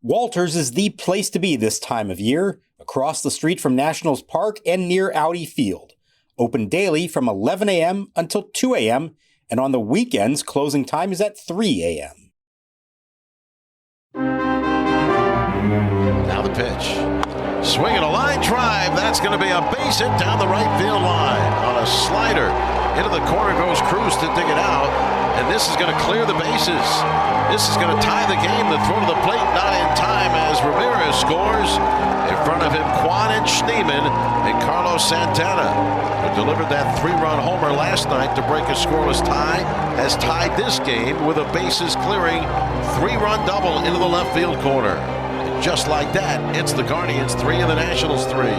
Walters is the place to be this time of year, across the street from Nationals Park and near Audi Field. Open daily from 11 a.m. until 2 a.m., and on the weekends, closing time is at 3 a.m. Now the pitch. Swinging a line drive. That's going to be a base hit down the right field line on a slider. Into the corner goes Cruz to dig it out. And this is going to clear the bases. This is going to tie the game. The throw to the plate not in time as Ramirez scores. In front of him, Kwan and Schneemann and Carlos Santana, who delivered that 3-run homer last night to break a scoreless tie, has tied this game with a bases clearing 3-run double into the left field corner. And just like that, it's the Guardians 3 and the Nationals 3.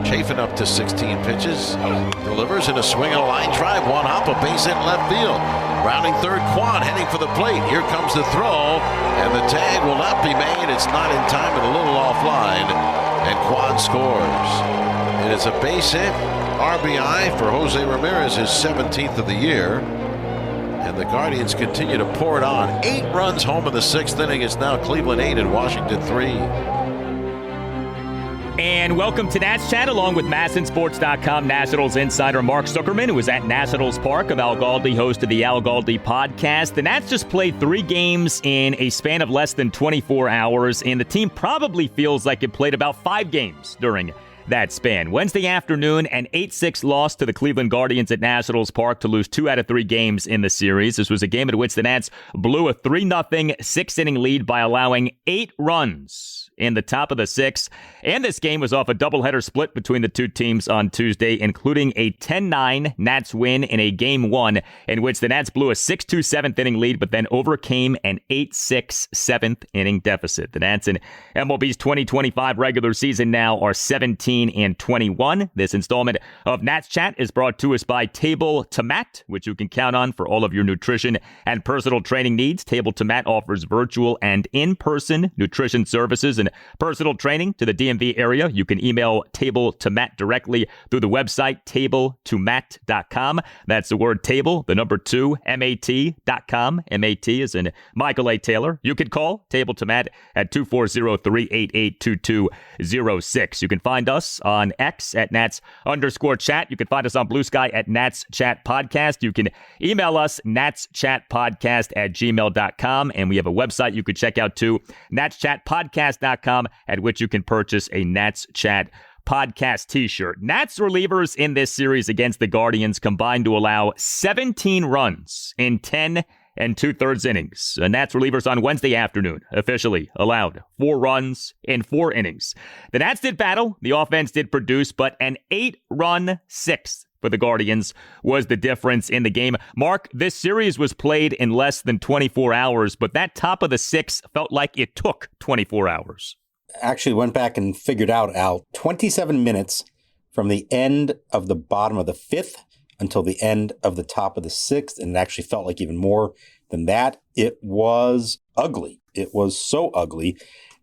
Chafin up to 16 pitches. Delivers in a swing and a line drive. One hop, a base hit left field. Rounding third, Kwan heading for the plate. Here comes the throw, and the tag will not be made. It's not in time and a little offline, and Kwan scores. It is a base hit, RBI for Jose Ramirez, his 17th of the year. And the Guardians continue to pour it on. 8 runs home in the 6th inning. It's now Cleveland 8 and Washington 3. And welcome to Nats Chat, along with MASNsports.com Nationals insider Mark Zuckerman, who was at Nationals Park. Of Al Galdi, host of the Al Galdi podcast. The Nats just played 3 games in a span of less than 24 hours, and the team probably feels like it played about 5 games during that span. Wednesday afternoon, an 8-6 loss to the Cleveland Guardians at Nationals Park to lose 2 out of 3 games in the series. This was a game at which the Nats blew a 3-0 6-inning lead by allowing 8 runs in the top of the 6th. And this game was off a doubleheader split between the two teams on Tuesday, including a 10-9 Nats win in a Game 1 in which the Nats blew a 6-2 7th-inning lead, but then overcame an 8-6 7th-inning deficit. The Nats in MLB's 2025 regular season now are 17-21. This installment of Nats Chat is brought to us by Table to Mat, which you can count on for all of your nutrition and personal training needs. Table to Mat offers virtual and in-person nutrition services and personal training to the DMV area. You can email Table to Mat directly through the website tabletomat.com. That's the word table, the number 2, MAT.com. MAT is in Michael A. Taylor. You can call Table to Mat at 240-388-2206. You can find us on X at Nats_chat. You can find us on Blue Sky at Nats Chat Podcast. You can email us natschatpodcast@gmail.com. And we have a website you could check out too, natschatpodcast.com, at which you can purchase a Nats Chat podcast t-shirt. Nats relievers in this series against the Guardians combined to allow 17 runs in 10 and 2/3 innings. Nats relievers on Wednesday afternoon officially allowed 4 runs in 4 innings. The Nats did battle, the offense did produce, but an 8-run 6th for the Guardians was the difference in the game. Mark, this series was played in less than 24 hours, but that top of the 6th felt like it took 24 hours. Actually went back and figured out, Al, 27 minutes from the end of the bottom of the 5th until the end of the top of the 6th, and it actually felt like even more than that. It was ugly. It was so ugly,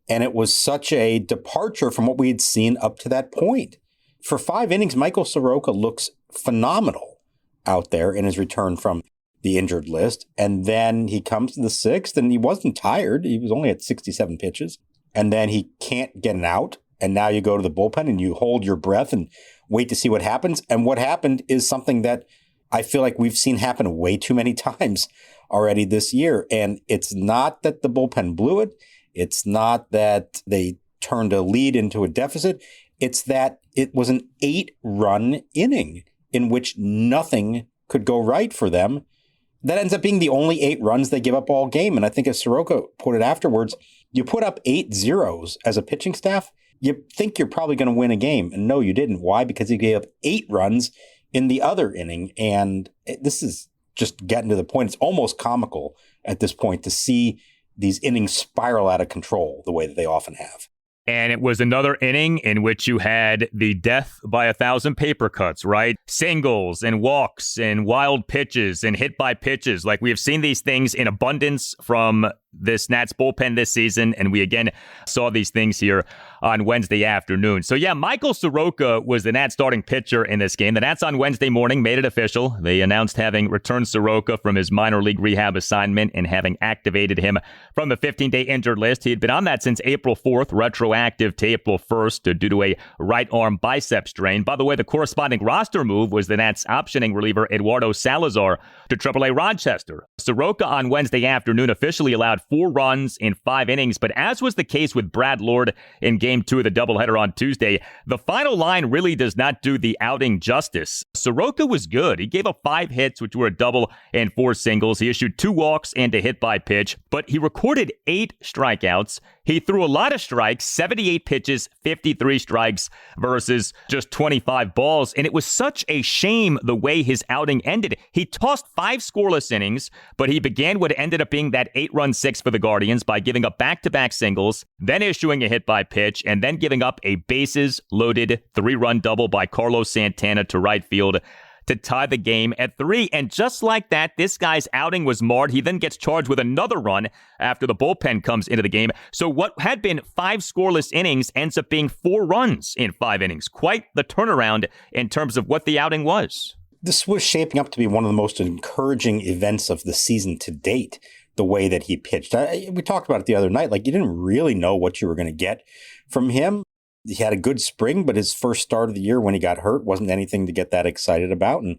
and it was such a departure from what we had seen up to that point. For 5 innings, Michael Soroka looks phenomenal out there in his return from the injured list. And then he comes to the 6th, and he wasn't tired. He was only at 67 pitches. And then he can't get an out. And now you go to the bullpen and you hold your breath and wait to see what happens. And what happened is something that I feel like we've seen happen way too many times already this year. And it's not that the bullpen blew it. It's not that they turned a lead into a deficit. It's that it was an 8-run inning in which nothing could go right for them. That ends up being the only 8 runs they give up all game. And I think as Soroka put it afterwards, you put up 8 zeros as a pitching staff, you think you're probably going to win a game. And no, you didn't. Why? Because you gave up 8 runs in the other inning. And this is just getting to the point. It's almost comical at this point to see these innings spiral out of control the way that they often have. And it was another inning in which you had the death by 1,000 paper cuts, right? Singles and walks and wild pitches and hit by pitches. Like, we have seen these things in abundance from this Nats bullpen this season, and we again saw these things here on Wednesday afternoon. So yeah, Michael Soroka was the Nats starting pitcher in this game. The Nats on Wednesday morning made it official. They announced having returned Soroka from his minor league rehab assignment and having activated him from the 15-day injured list. He had been on that since April 4th, retroactive to April 1st due to a right arm bicep strain. By the way, the corresponding roster move was the Nats optioning reliever Eduardo Salazar to AAA Rochester. Soroka on Wednesday afternoon officially allowed 4 runs in 5 innings, but as was the case with Brad Lord in Game 2 of the doubleheader on Tuesday, the final line really does not do the outing justice. Soroka was good. He gave up 5 hits, which were a double and 4 singles. He issued 2 walks and a hit by pitch, but he recorded 8 strikeouts. He threw a lot of strikes, 78 pitches, 53 strikes versus just 25 balls, and it was such a shame the way his outing ended. He tossed 5 scoreless innings, but he began what ended up being that 8-run 6 for the Guardians by giving up back-to-back singles, then issuing a hit by pitch, and then giving up a bases-loaded 3-run double by Carlos Santana to right field to tie the game at 3. And just like that, this guy's outing was marred. He then gets charged with another run after the bullpen comes into the game. So what had been 5 scoreless innings ends up being 4 runs in 5 innings. Quite the turnaround in terms of what the outing was. This was shaping up to be one of the most encouraging events of the season to date, the way that he pitched. We talked about it the other night. Like, you didn't really know what you were going to get from him. He had a good spring, but his first start of the year when he got hurt wasn't anything to get that excited about. And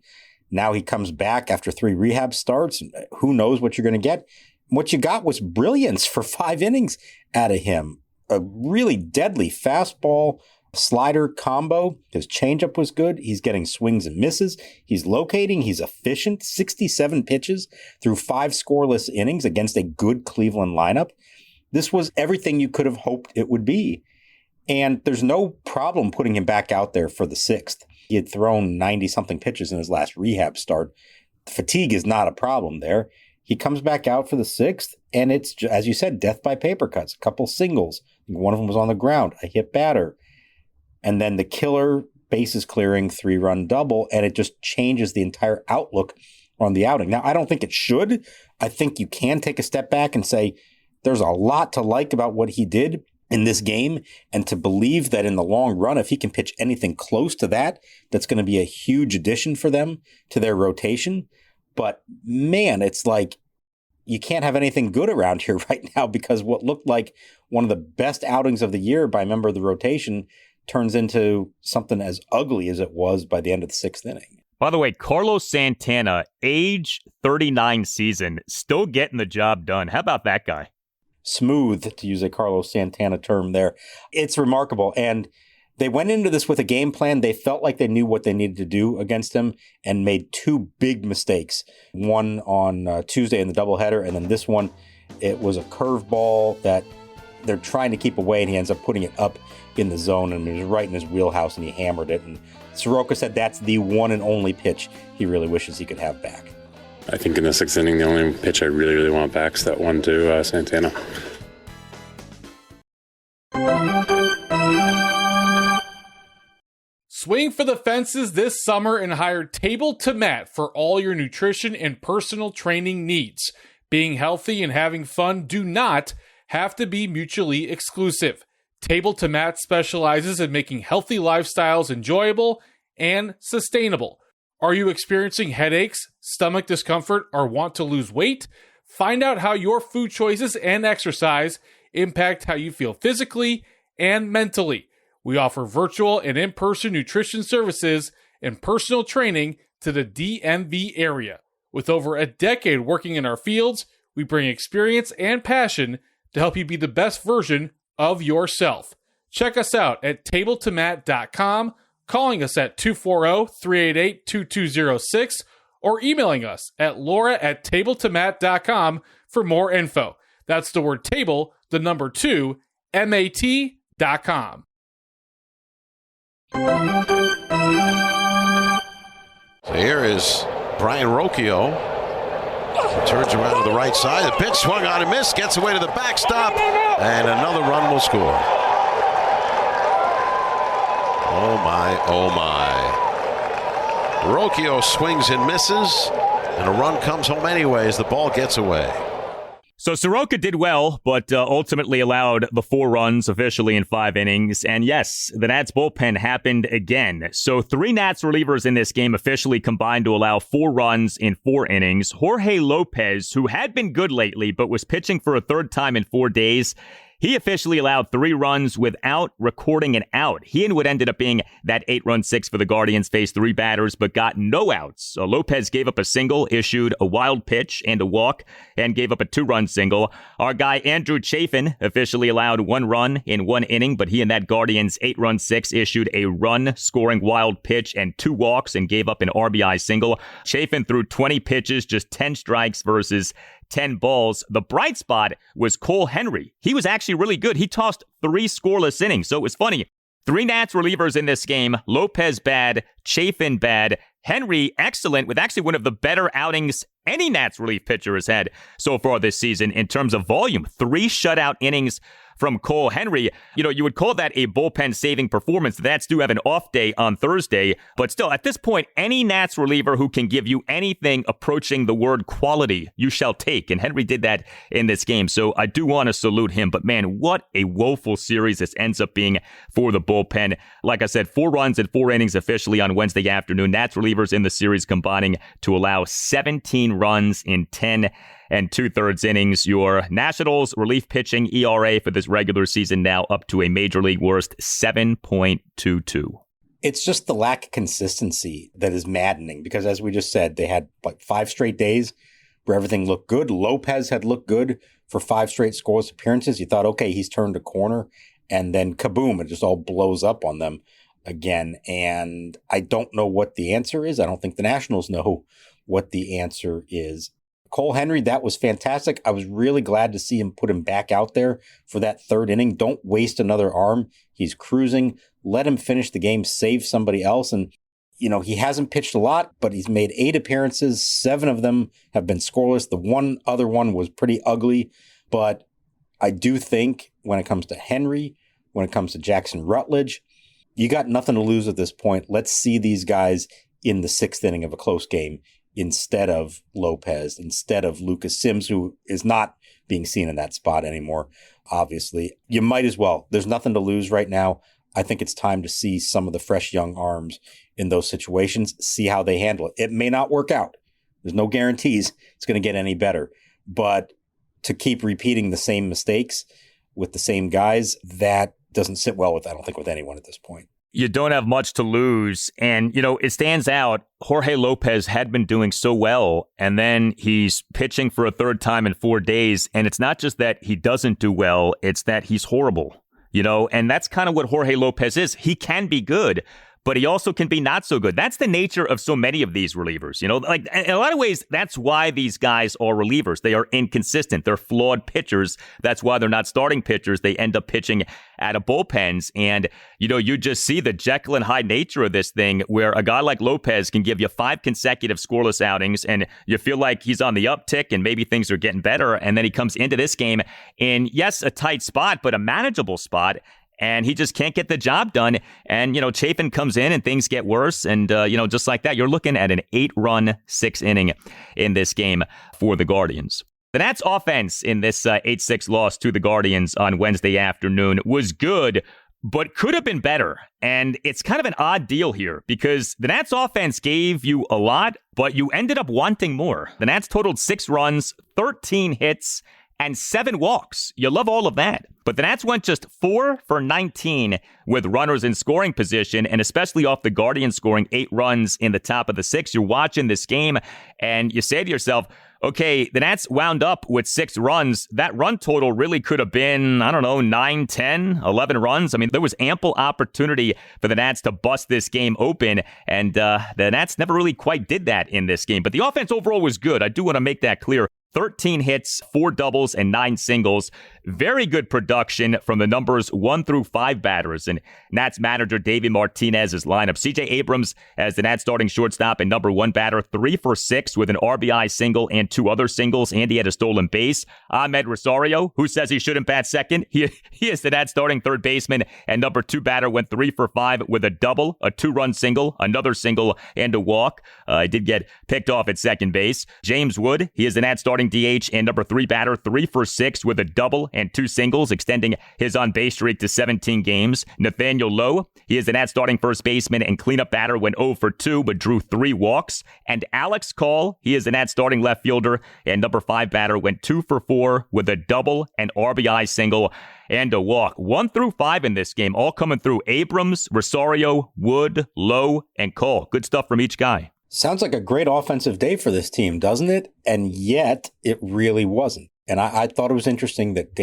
now he comes back after 3 rehab starts. Who knows what you're going to get? What you got was brilliance for 5 innings out of him. A really deadly fastball slider combo. His changeup was good. He's getting swings and misses. He's locating. He's efficient. 67 pitches through 5 scoreless innings against a good Cleveland lineup. This was everything you could have hoped it would be. And there's no problem putting him back out there for the 6th. He had thrown 90-something pitches in his last rehab start. Fatigue is not a problem there. He comes back out for the 6th, and it's, as you said, death by paper cuts. A couple singles. One of them was on the ground. A hit batter. And then the killer bases clearing 3-run double, and it just changes the entire outlook on the outing. Now, I don't think it should. I think you can take a step back and say there's a lot to like about what he did in this game, and to believe that in the long run, if he can pitch anything close to that, that's going to be a huge addition for them to their rotation. But man, it's like you can't have anything good around here right now, because what looked like one of the best outings of the year by a member of the rotation turns into something as ugly as it was by the end of the 6th inning. By the way, Carlos Santana, age 39 season, still getting the job done. How about that guy? Smooth, to use a Carlos Santana term there. It's remarkable. And they went into this with a game plan. They felt like they knew what they needed to do against him and made 2 big mistakes. One on Tuesday in the doubleheader, and then this one, it was a curveball that they're trying to keep away, and he ends up putting it up in the zone, and it was right in his wheelhouse, and he hammered it. And Soroka said that's the one and only pitch he really wishes he could have back. I think in the 6th inning, the only pitch I really, really want back is that one to Santana. Swing for the fences this summer and hire Table to Mat for all your nutrition and personal training needs. Being healthy and having fun do not have to be mutually exclusive. Table to Mat specializes in making healthy lifestyles enjoyable and sustainable. Are you experiencing headaches, stomach discomfort, or want to lose weight? Find out how your food choices and exercise impact how you feel physically and mentally. We offer virtual and in-person nutrition services and personal training to the DMV area. With over a decade working in our fields, we bring experience and passion to help you be the best version of yourself. Check us out at tabletomat.com, calling us at 240-388-2206, or emailing us at laura@tabletomat.com for more info. That's the word table, the number 2, MAT.com. So here is Brian Rocchio. Turns around to the right side. The pitch swung on and missed. Gets away to the backstop. And another run will score. Oh my, oh my. Rocchio swings and misses. And a run comes home anyway as the ball gets away. So Soroka did well, but ultimately allowed the 4 runs officially in 5 innings. And yes, the Nats bullpen happened again. So 3 Nats relievers in this game officially combined to allow 4 runs in 4 innings. Jorge Lopez, who had been good lately, but was pitching for a 3rd time in 4 days, he officially allowed 3 runs without recording an out. He and what ended up being that 8-run 6 for the Guardians faced 3 batters, but got no outs. So Lopez gave up a single, issued a wild pitch and a walk, and gave up a 2-run single. Our guy Andrew Chafin officially allowed 1 run in 1 inning, but he and that Guardians 8-run 6 issued a run-scoring wild pitch and 2 walks and gave up an RBI single. Chafin threw 20 pitches, just 10 strikes versus 10 balls. The bright spot was Cole Henry. He was actually really good. He tossed 3 scoreless innings. So it was funny. 3 Nats relievers in this game. Lopez bad, Chafin bad, Henry excellent with actually one of the better outings any Nats relief pitcher has had so far this season in terms of volume. 3 shutout innings from Cole Henry. You know, you would call that a bullpen saving performance. The Nats do have an off day on Thursday, but still, at this point, any Nats reliever who can give you anything approaching the word quality, you shall take. And Henry did that in this game. So I do want to salute him. But man, what a woeful series this ends up being for the bullpen. Like I said, 4 runs in 4 innings officially on Wednesday afternoon. Nats relievers in the series combining to allow 17 runs in 10 and 2/3 innings. Your Nationals relief pitching ERA for this regular season now up to a major league worst 7.22. It's just the lack of consistency that is maddening because, as we just said, they had like 5 straight days where everything looked good. Lopez had looked good for 5 straight scoreless appearances. You thought, okay, he's turned a corner, and then kaboom, it just all blows up on them again. And I don't know what the answer is. I don't think the Nationals know what the answer is. Cole Henry, that was fantastic. I was really glad to see him put him back out there for that 3rd inning. Don't waste another arm. He's cruising. Let him finish the game, save somebody else. And, you know, he hasn't pitched a lot, but he's made 8 appearances. 7 of them have been scoreless. The one other one was pretty ugly. But I do think when it comes to Henry, when it comes to Jackson Rutledge, you got nothing to lose at this point. Let's see these guys in the 6th inning of a close game instead of Lopez, instead of Lucas Sims, who is not being seen in that spot anymore, obviously. You might as well. There's nothing to lose right now. I think it's time to see some of the fresh young arms in those situations, see how they handle it. It may not work out. There's no guarantees it's going to get any better. But to keep repeating the same mistakes with the same guys, that doesn't sit well with, I don't think, with anyone at this point. You don't have much to lose. And, you know, it stands out. Jorge Lopez had been doing so well, and then he's pitching for a 3rd time in 4 days. And it's not just that he doesn't do well, it's that he's horrible, you know, and that's kind of what Jorge Lopez is. He can be good, but he also can be not so good. That's the nature of so many of these relievers. You know, like in a lot of ways, that's why these guys are relievers. They are inconsistent. They're flawed pitchers. That's why they're not starting pitchers. They end up pitching out of bullpens. And, you know, you just see the Jekyll and Hyde nature of this thing where a guy like Lopez can give you 5 consecutive scoreless outings and you feel like he's on the uptick and maybe things are getting better. And then he comes into this game in, yes, a tight spot, but a manageable spot. And he just can't get the job done. And, you know, Chafin comes in and things get worse. And, you know, just like that, you're looking at an 8-run 6 inning in this game for the Guardians. The Nats offense in this 8-6 loss to the Guardians on Wednesday afternoon was good, but could have been better. And it's kind of an odd deal here because the Nats offense gave you a lot, but you ended up wanting more. The Nats totaled 6 runs, 13 hits, and 7 walks. You love all of that. But the Nats went just 4 for 19 with runners in scoring position, and especially off the Guardians scoring 8 runs in the top of the 6. You're watching this game, and you say to yourself, okay, the Nats wound up with 6 runs. That run total really could have been, I don't know, 9, 10, 11 runs. I mean, there was ample opportunity for the Nats to bust this game open, and the Nats never really quite did that in this game. But the offense overall was good. I do want to make that clear. 13 hits, 4 doubles, and 9 singles. Very good production from the numbers 1 through 5 batters. And Nats manager Davey Martinez's lineup. C.J. Abrams as the Nats starting shortstop and number 1 batter, 3 for 6 with an RBI single and 2 other singles. And he had a stolen base. Ahmed Rosario, who says he shouldn't bat second. He is the Nats starting 3rd baseman and number 2 batter, went 3 for 5 with a double, a 2-run single, another single, and a walk. He did get picked off at second base. James Wood, he is the Nats starting starting DH and number 3 batter, 3 for 6 with a double and 2 singles, extending his on-base streak to 17 games. Nathaniel Lowe, he is the Nats starting first baseman and cleanup batter, went 0 for 2 but drew 3 walks. And Alex Call, he is the Nats starting left fielder and number 5 batter, went 2 for 4 with a double, an RBI single, and a walk. 1 through 5 in this game, all coming through Abrams, Rosario, Wood, Lowe, and Cole. Good stuff from each guy. Sounds like a great offensive day for this team, doesn't it? And yet, it really wasn't. And I thought it was interesting that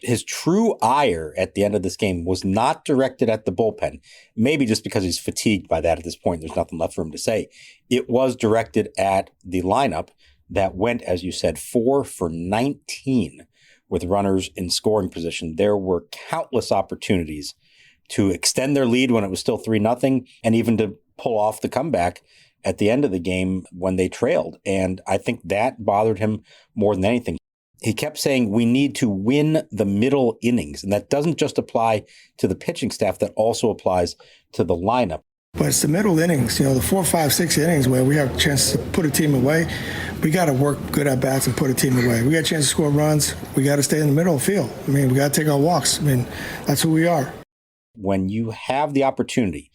his true ire at the end of this game was not directed at the bullpen. Maybe just because he's fatigued by that at this point. There's nothing left for him to say. It was directed at the lineup that went, as you said, 4 for 19 with runners in scoring position. There were countless opportunities to extend their lead when it was still 3-0 and even to pull off the comeback at the end of the game when they trailed. And I think that bothered him more than anything. He kept saying, we need to win the middle innings. And that doesn't just apply to the pitching staff, that also applies to the lineup. But it's the middle innings, the 4, 5, 6 innings where we have a chance to put a team away. We got to work good at bats and put a team away. We got a chance to score runs. We got to stay in the middle of the field. We got to take our walks. That's who we are. When you have the opportunity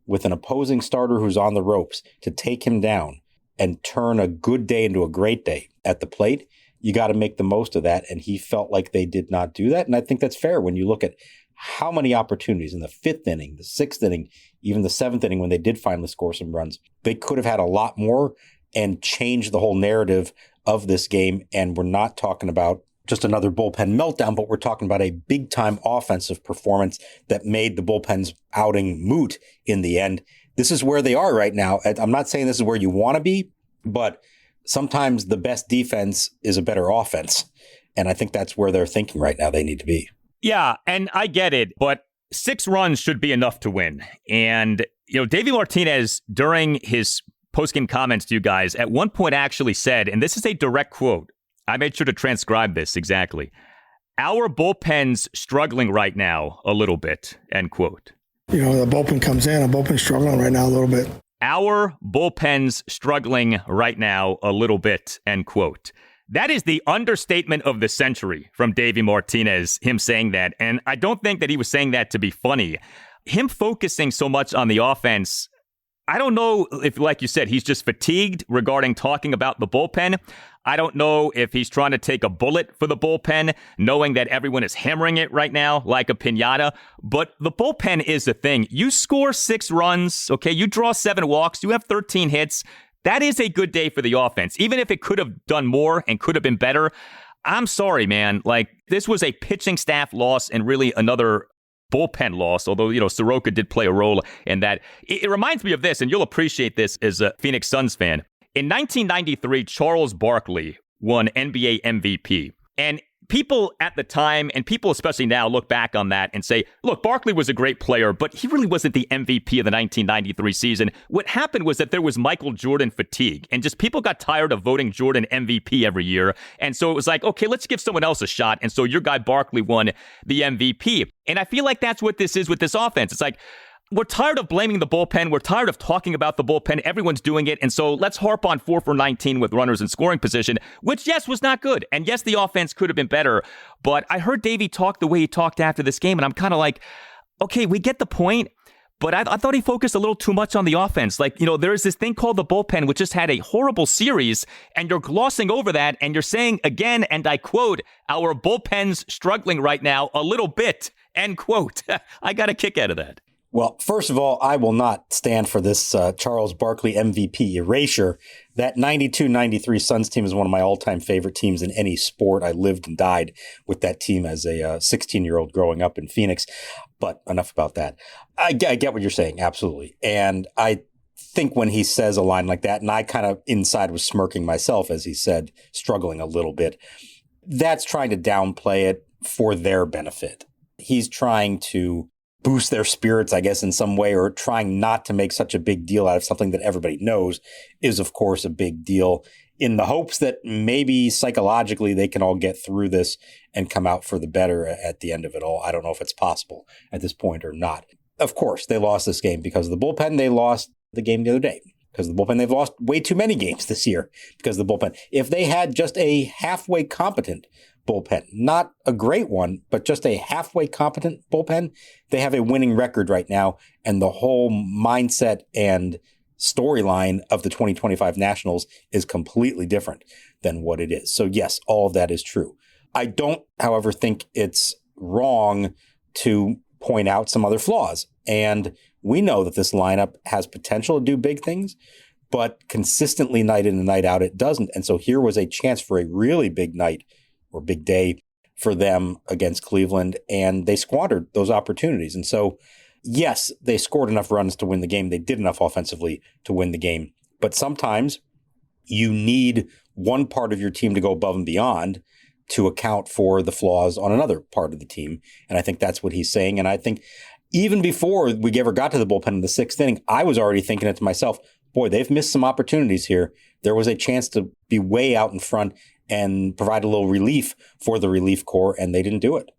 with an opposing starter who's on the ropes to take him down and turn a good day into a great day at the plate, you got to make the most of that. And he felt like they did not do that. And I think that's fair when you look at how many opportunities in the 5th inning, the 6th inning, even the 7th inning when they did finally score some runs. They could have had a lot more and changed the whole narrative of this game. And we're not talking about just another bullpen meltdown, but we're talking about a big-time offensive performance that made the bullpen's outing moot in the end. This is where they are right now. I'm not saying this is where you want to be, but sometimes the best defense is a better offense. And I think that's where they're thinking right now they need to be. Yeah, and I get it, but 6 runs should be enough to win. And, Davey Martinez, during his postgame comments to you guys, at one point actually said, and this is a direct quote, I made sure to transcribe this exactly, "Our bullpen's struggling right now a little bit," end quote. The bullpen comes in, the bullpen's struggling right now a little bit. "Our bullpen's struggling right now a little bit," end quote. That is the understatement of the century from Davey Martinez, him saying that. And I don't think that he was saying that to be funny. Him focusing so much on the offense, I don't know if, like you said, he's just fatigued regarding talking about the bullpen. I don't know if he's trying to take a bullet for the bullpen, knowing that everyone is hammering it right now like a piñata. But the bullpen is the thing. You score 6 runs, okay? You draw 7 walks. You have 13 hits. That is a good day for the offense. Even if it could have done more and could have been better, I'm sorry, man. This was a pitching staff loss and really another bullpen loss, although, Soroka did play a role in that. It reminds me of this, and you'll appreciate this as a Phoenix Suns fan. In 1993, Charles Barkley won NBA MVP. And people at the time, and people especially now, look back on that and say, look, Barkley was a great player, but he really wasn't the MVP of the 1993 season. What happened was that there was Michael Jordan fatigue, and just people got tired of voting Jordan MVP every year. And so it was like, okay, let's give someone else a shot. And so your guy Barkley won the MVP. And I feel like that's what this is with this offense. It's like, we're tired of blaming the bullpen. We're tired of talking about the bullpen. Everyone's doing it. And so let's harp on 4 for 19 with runners in scoring position, which, yes, was not good. And yes, the offense could have been better. But I heard Davey talk the way he talked after this game, and I'm kind of like, okay, we get the point. But I thought he focused a little too much on the offense. There's this thing called the bullpen, which just had a horrible series, and you're glossing over that, and you're saying again, and I quote, "Our bullpen's struggling right now a little bit," end quote. I got a kick out of that. Well, first of all, I will not stand for this Charles Barkley MVP erasure. That 92-93 Suns team is one of my all-time favorite teams in any sport. I lived and died with that team as a 16-year-old growing up in Phoenix. But enough about that. I get what you're saying, absolutely. And I think when he says a line like that, and I kind of inside was smirking myself as he said, struggling a little bit, that's trying to downplay it for their benefit. He's trying to boost their spirits, I guess, in some way, or trying not to make such a big deal out of something that everybody knows is, of course, a big deal, in the hopes that maybe psychologically they can all get through this and come out for the better at the end of it all. I don't know if it's possible at this point or not. Of course, they lost this game because of the bullpen. They lost the game the other day. because of the bullpen. They've lost way too many games this year because of the bullpen. If they had just a halfway competent bullpen, not a great one, but just a halfway competent bullpen, they have a winning record right now. And the whole mindset and storyline of the 2025 Nationals is completely different than what it is. So yes, all of that is true. I don't, however, think it's wrong to point out some other flaws. And we know that this lineup has potential to do big things, but consistently night in and night out, it doesn't. And so here was a chance for a really big night or big day for them against Cleveland, and they squandered those opportunities. And so, yes, they scored enough runs to win the game. They did enough offensively to win the game. But sometimes you need one part of your team to go above and beyond to account for the flaws on another part of the team. And I think that's what he's saying. And I think even before we ever got to the bullpen in the sixth inning, I was already thinking it to myself, boy, they've missed some opportunities here. There was a chance to be way out in front and provide a little relief for the relief corps, and they didn't do it.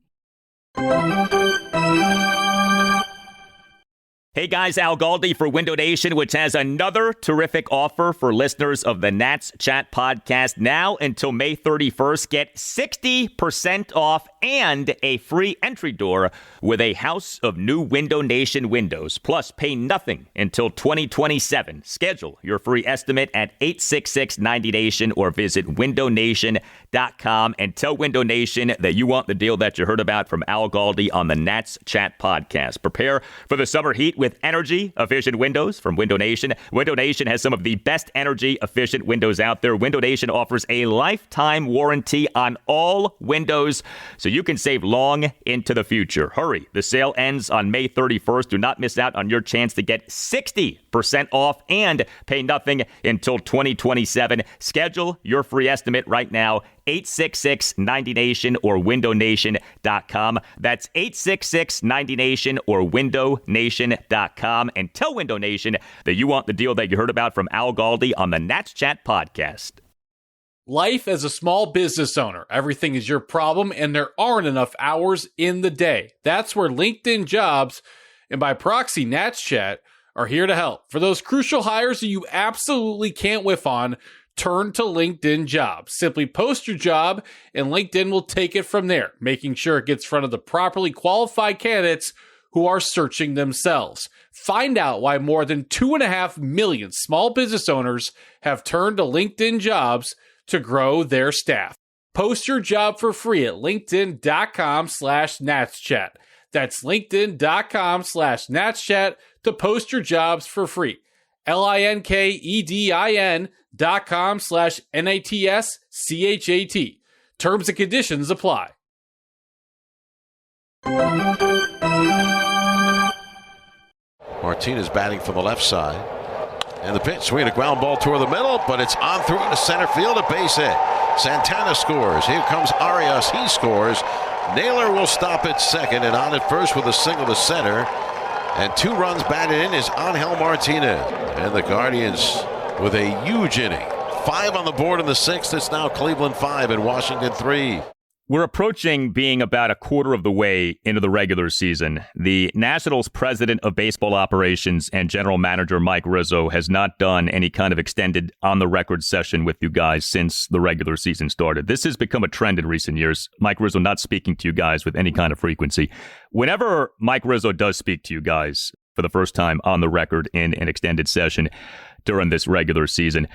Hey guys, Al Galdi for Window Nation, which has another terrific offer for listeners of the Nats Chat podcast. Now until May 31st, get 60% off and a free entry door with a house of new Window Nation windows. Plus, pay nothing until 2027. Schedule your free estimate at 866-90Nation or visit windownation.com and tell Window Nation that you want the deal that you heard about from Al Galdi on the Nats Chat podcast. Prepare for the summer heat with energy-efficient windows from Window Nation. Window Nation has some of the best energy-efficient windows out there. Window Nation offers a lifetime warranty on all windows, so you can save long into the future. Hurry, the sale ends on May 31st. Do not miss out on your chance to get 60% off and pay nothing until 2027. Schedule your free estimate right now. 866-90Nation or windownation.com. That's 866-90Nation or windownation.com. And tell Window Nation that you want the deal that you heard about from Al Galdi on the Nats Chat podcast. Life as a small business owner, everything is your problem and there aren't enough hours in the day. That's where LinkedIn Jobs, and by proxy Nats Chat, are here to help. For those crucial hires that you absolutely can't whiff on, turn to LinkedIn Jobs. Simply post your job and LinkedIn will take it from there, making sure it gets in front of the properly qualified candidates who are searching themselves. Find out why more than 2.5 million small business owners have turned to LinkedIn Jobs to grow their staff. Post your job for free at linkedin.com/natschat. That's linkedin.com/natschat to post your jobs for free. LinkedIn.com/NATSCHAT. Terms and conditions apply. Martinez batting from the left side. And the pitch, swinging a ground ball toward the middle, but it's on through into center field, a base hit. Santana scores. Here comes Arias. He scores. Naylor will stop at second, and on at first with a single to center. And 2 runs batted in is Angel Martinez. And the Guardians with a huge inning. 5 on the board in the 6th. It's now Cleveland 5 and Washington 3. We're approaching being about a quarter of the way into the regular season. The Nationals president of baseball operations and general manager Mike Rizzo has not done any kind of extended on-the-record session with you guys since the regular season started. This has become a trend in recent years. Mike Rizzo not speaking to you guys with any kind of frequency. Whenever Mike Rizzo does speak to you guys for the first time on the record in an extended session during this regular season,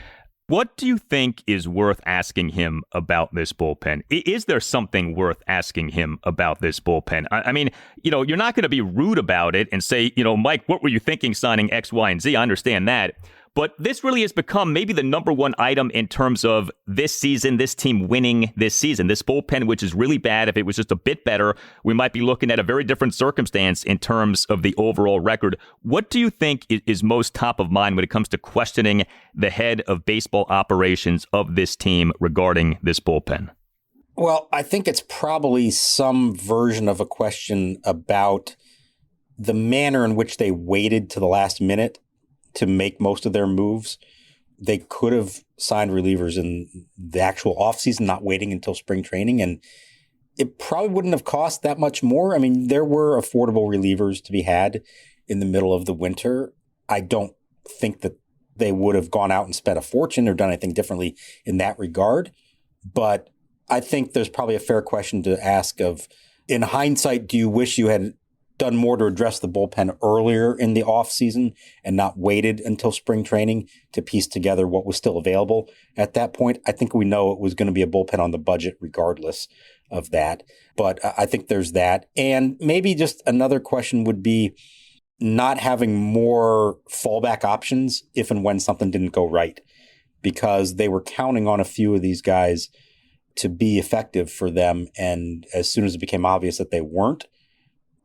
what do you think is worth asking him about this bullpen? Is there something worth asking him about this bullpen? I mean, you're not going to be rude about it and say, Mike, what were you thinking signing X, Y, and Z? I understand that. But this really has become maybe the number one item in terms of this season, this team winning this season. This bullpen, which is really bad. If it was just a bit better, we might be looking at a very different circumstance in terms of the overall record. What do you think is most top of mind when it comes to questioning the head of baseball operations of this team regarding this bullpen? Well, I think it's probably some version of a question about the manner in which they waited to the last minute to make most of their moves. They could have signed relievers in the actual offseason, not waiting until spring training, and it probably wouldn't have cost that much more. I mean, there were affordable relievers to be had in the middle of the winter. I don't think that they would have gone out and spent a fortune or done anything differently in that regard. But I think there's probably a fair question to ask of, in hindsight, do you wish you had done more to address the bullpen earlier in the offseason and not waited until spring training to piece together what was still available at that point? I think we know it was going to be a bullpen on the budget regardless of that. But I think there's that. And maybe just another question would be not having more fallback options if and when something didn't go right, because they were counting on a few of these guys to be effective for them. And as soon as it became obvious that they weren't,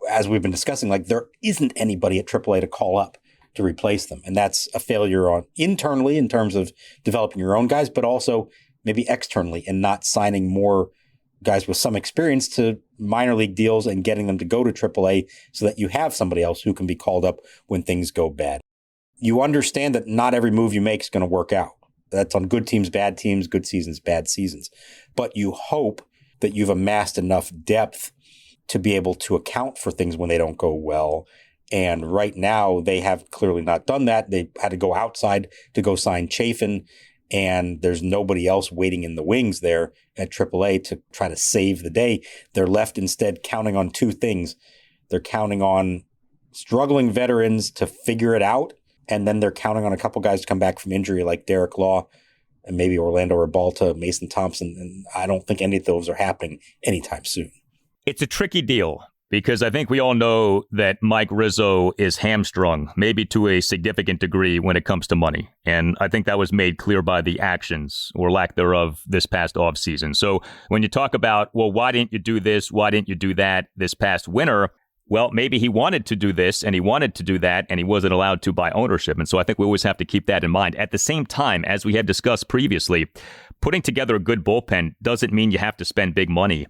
as we've been discussing, like, there isn't anybody at AAA to call up to replace them. And that's a failure on internally in terms of developing your own guys, but also maybe externally and not signing more guys with some experience to minor league deals and getting them to go to AAA so that you have somebody else who can be called up when things go bad. You understand that not every move you make is going to work out. That's on good teams, bad teams, good seasons, bad seasons. But you hope that you've amassed enough depth to be able to account for things when they don't go well. And right now, they have clearly not done that. They had to go outside to go sign Chafin, and there's nobody else waiting in the wings there at AAA to try to save the day. They're left instead counting on two things. They're counting on struggling veterans to figure it out, and then they're counting on a couple guys to come back from injury like Derek Law and maybe Orlando Rebalta, Mason Thompson. And I don't think any of those are happening anytime soon. It's a tricky deal because I think we all know that Mike Rizzo is hamstrung, maybe to a significant degree when it comes to money. And I think that was made clear by the actions or lack thereof this past offseason. So when you talk about, well, why didn't you do this? Why didn't you do that this past winter? Well, maybe he wanted to do this and he wanted to do that and he wasn't allowed to by ownership. And so I think we always have to keep that in mind. At the same time, as we had discussed previously, putting together a good bullpen doesn't mean you have to spend big money.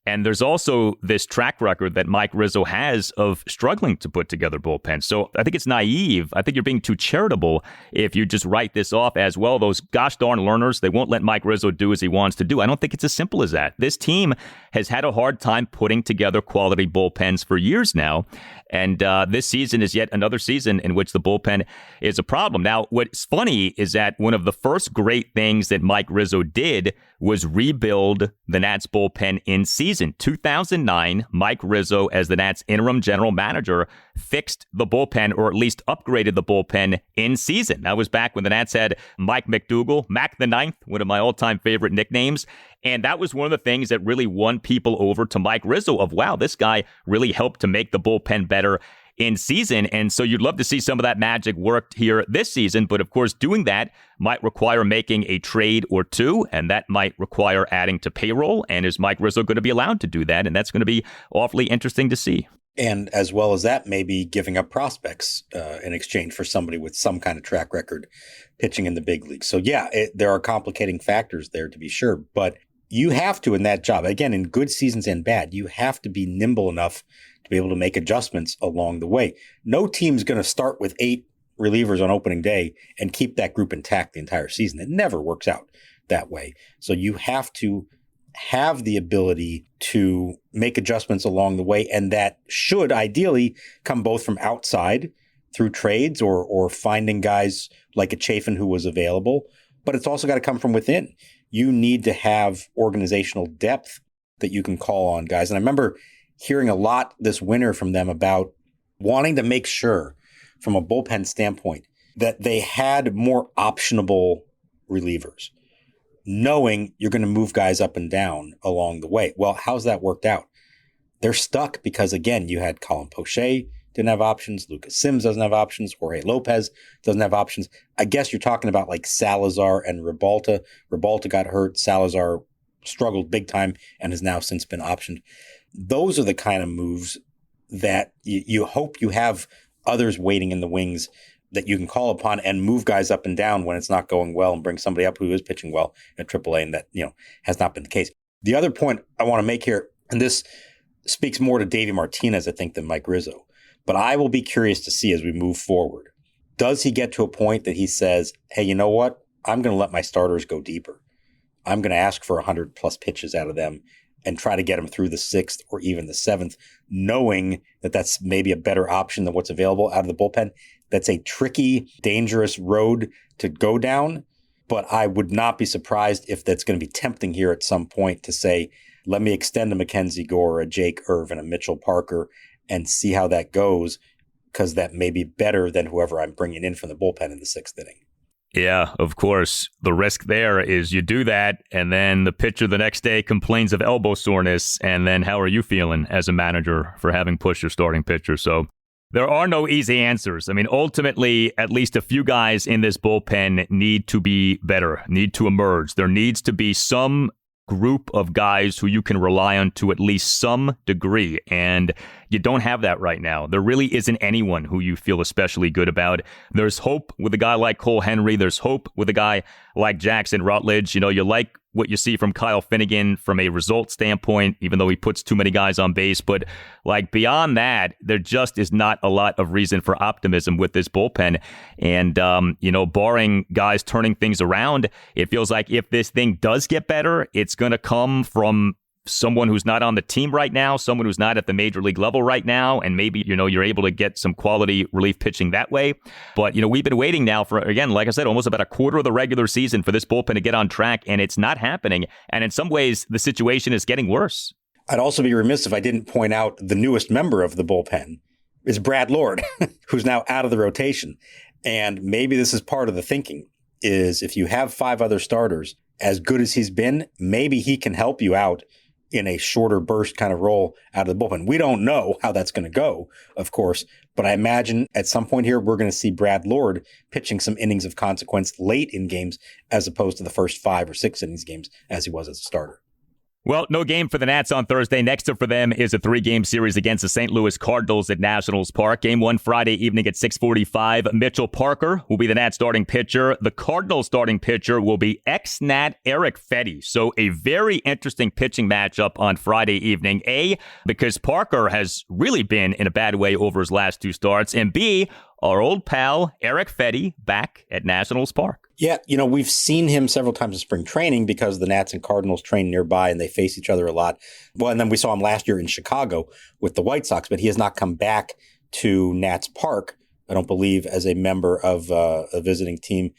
And there's also this track record that Mike Rizzo has of struggling to put together bullpens. So I think it's naive. I think you're being too charitable if you just write this off as, well, those gosh darn learners, they won't let Mike Rizzo do as he wants to do. I don't think it's as simple as that. This team has had a hard time putting together quality bullpens for years now. And this season is yet another season in which the bullpen is a problem. Now, what's funny is that one of the first great things that Mike Rizzo did was rebuild the Nats bullpen in season. 2009, Mike Rizzo, as the Nats interim general manager, fixed the bullpen, or at least upgraded the bullpen in season. That was back when the Nats had Mike McDougal, Mac the Ninth, one of my all-time favorite nicknames. And that was one of the things that really won people over to Mike Rizzo of, wow, this guy really helped to make the bullpen better in season. And so you'd love to see some of that magic worked here this season. But of course, doing that might require making a trade or two, and that might require adding to payroll. And is Mike Rizzo going to be allowed to do that? And that's going to be awfully interesting to see. And as well as that, maybe giving up prospects in exchange for somebody with some kind of track record pitching in the big leagues. So yeah, there are complicating factors there to be sure. But you have to, in that job, again, in good seasons and bad, you have to be nimble enough to be able to make adjustments along the way. No team's going to start with 8 relievers on opening day and keep that group intact the entire season. It never works out that way. So you have to have the ability to make adjustments along the way. And that should ideally come both from outside through trades or finding guys like a Chafin who was available, but it's also got to come from within. You need to have organizational depth that you can call on guys. And I remember hearing a lot this winter from them about wanting to make sure from a bullpen standpoint that they had more optionable relievers, knowing you're going to move guys up and down along the way. Well, how's that worked out? They're stuck because, again, you had Colin Poche didn't have options. Lucas Sims doesn't have options. Jorge Lopez doesn't have options. I guess you're talking about like Salazar and Rebalta. Rebalta got hurt. Salazar struggled big time and has now since been optioned. Those are the kind of moves that you hope you have others waiting in the wings that you can call upon and move guys up and down when it's not going well and bring somebody up who is pitching well at AAA, and that, has not been the case. The other point I want to make here, and this speaks more to Davey Martinez, I think, than Mike Rizzo, but I will be curious to see as we move forward. Does he get to a point that he says, hey, you know what? I'm going to let my starters go deeper. I'm going to ask for 100 plus pitches out of them and try to get him through the 6th or even the 7th, knowing that that's maybe a better option than what's available out of the bullpen. That's a tricky, dangerous road to go down, but I would not be surprised if that's going to be tempting here at some point to say, let me extend a Mackenzie Gore, a Jake Irvin, a Mitchell Parker, and see how that goes, because that may be better than whoever I'm bringing in from the bullpen in the 6th inning. Yeah, of course. The risk there is you do that, and then the pitcher the next day complains of elbow soreness, and then how are you feeling as a manager for having pushed your starting pitcher? So there are no easy answers. I mean, ultimately, at least a few guys in this bullpen need to be better, need to emerge. There needs to be some group of guys who you can rely on to at least some degree, and you don't have that right now. There really isn't anyone who you feel especially good about. There's hope with a guy like Cole Henry. There's hope with a guy like Jackson Rutledge. You know, you like what you see from Kyle Finnegan from a result standpoint, even though he puts too many guys on base. But like beyond that, there just is not a lot of reason for optimism with this bullpen. And, barring guys turning things around, it feels like if this thing does get better, it's going to come from someone who's not on the team right now, someone who's not at the major league level right now, and maybe, you're able to get some quality relief pitching that way. But, we've been waiting now for, again, like I said, almost about a quarter of the regular season for this bullpen to get on track, and it's not happening. And in some ways, the situation is getting worse. I'd also be remiss if I didn't point out the newest member of the bullpen is Brad Lord, who's now out of the rotation. And maybe this is part of the thinking, is if you have 5 other starters, as good as he's been, maybe he can help you out in a shorter burst kind of role out of the bullpen. We don't know how that's going to go, of course, but I imagine at some point here, we're going to see Brad Lord pitching some innings of consequence late in games, as opposed to the first 5 or 6 innings games as he was as a starter. Well, no game for the Nats on Thursday. Next up for them is a 3-game series against the St. Louis Cardinals at Nationals Park. Game 1 Friday evening at 6:45. Mitchell Parker will be the Nats starting pitcher. The Cardinals starting pitcher will be ex-Nat Erick Fedde. So a very interesting pitching matchup on Friday evening. A, because Parker has really been in a bad way over his last 2 starts. And B, our old pal Erick Fedde back at Nationals Park. Yeah, we've seen him several times in spring training because the Nats and Cardinals train nearby and they face each other a lot. Well, and then we saw him last year in Chicago with the White Sox, but he has not come back to Nats Park, I don't believe, as a member of a visiting team.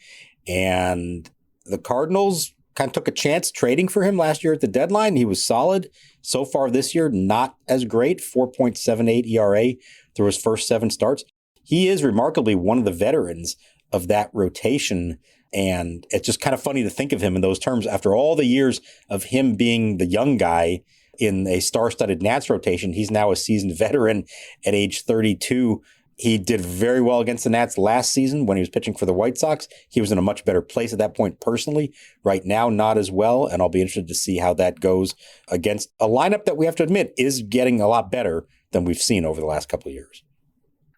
And the Cardinals kind of took a chance trading for him last year at the deadline. He was solid. So far this year, not as great, 4.78 ERA through his first 7 starts. He is remarkably one of the veterans of that rotation. And it's just kind of funny to think of him in those terms after all the years of him being the young guy in a star-studded Nats rotation. He's now a seasoned veteran at age 32. He did very well against the Nats last season when he was pitching for the White Sox. He was in a much better place at that point personally. Right now, not as well. And I'll be interested to see how that goes against a lineup that we have to admit is getting a lot better than we've seen over the last couple of years.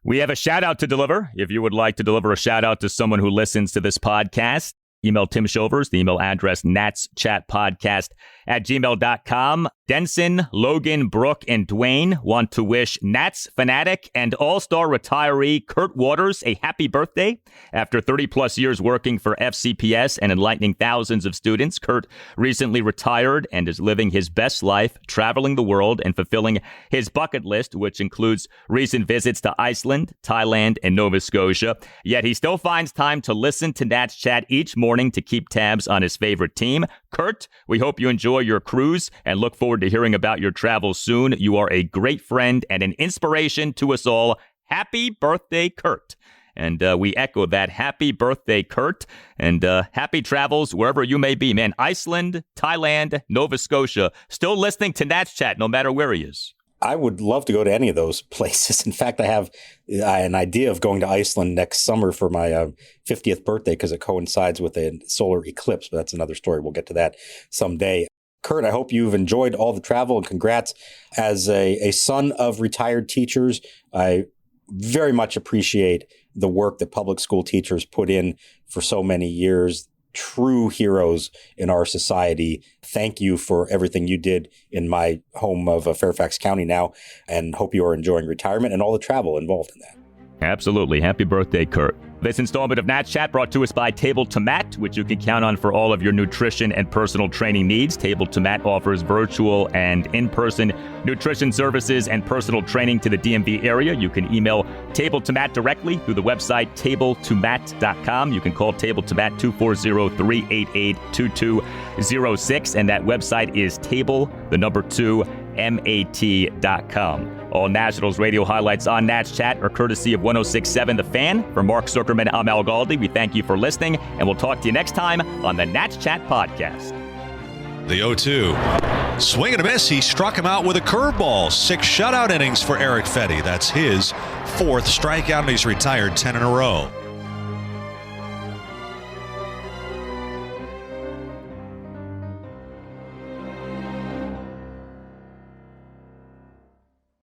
We have a shout out to deliver. If you would like to deliver a shout out to someone who listens to this podcast, email Tim Shovers, the email address natschatpodcast@gmail.com. Denson, Logan, Brooke, and Dwayne want to wish Nats fanatic and all-star retiree Kurt Waters a happy birthday. After 30-plus years working for FCPS and enlightening thousands of students, Kurt recently retired and is living his best life, traveling the world and fulfilling his bucket list, which includes recent visits to Iceland, Thailand, and Nova Scotia. Yet he still finds time to listen to Nats Chat each morning to keep tabs on his favorite team. Kurt, we hope you enjoy your cruise and look forward to hearing about your travels soon. You are a great friend and an inspiration to us all. Happy birthday, Kurt. And we echo that. Happy birthday, Kurt. And happy travels wherever you may be, man. Iceland, Thailand, Nova Scotia. Still listening to Nats Chat no matter where he is. I would love to go to any of those places. In fact, I have an idea of going to Iceland next summer for my 50th birthday because it coincides with a solar eclipse. But that's another story. We'll get to that someday. Kurt, I hope you've enjoyed all the travel, and congrats. As a son of retired teachers, I very much appreciate the work that public school teachers put in for so many years. True heroes in our society. Thank you for everything you did in my home of Fairfax County now, and hope you are enjoying retirement and all the travel involved in that. Absolutely. Happy birthday, Kurt. This installment of Nats Chat brought to us by Table to Mat, which you can count on for all of your nutrition and personal training needs. Table to Mat offers virtual and in-person nutrition services and personal training to the DMV area. You can email Table to Mat directly through the website tabletomat.com. You can call Table to Mat 240-388-2206, and that website is mat.com. All Nationals radio highlights on Nats Chat are courtesy of 106.7 The Fan. For Mark Zuckerman, I'm Al Galdi. We thank you for listening, and we'll talk to you next time on the Nats Chat podcast. The 0-2. Swing and a miss. He struck him out with a curveball. 6 shutout innings for Erick Fedde. That's his 4th strikeout, and he's retired 10 in a row.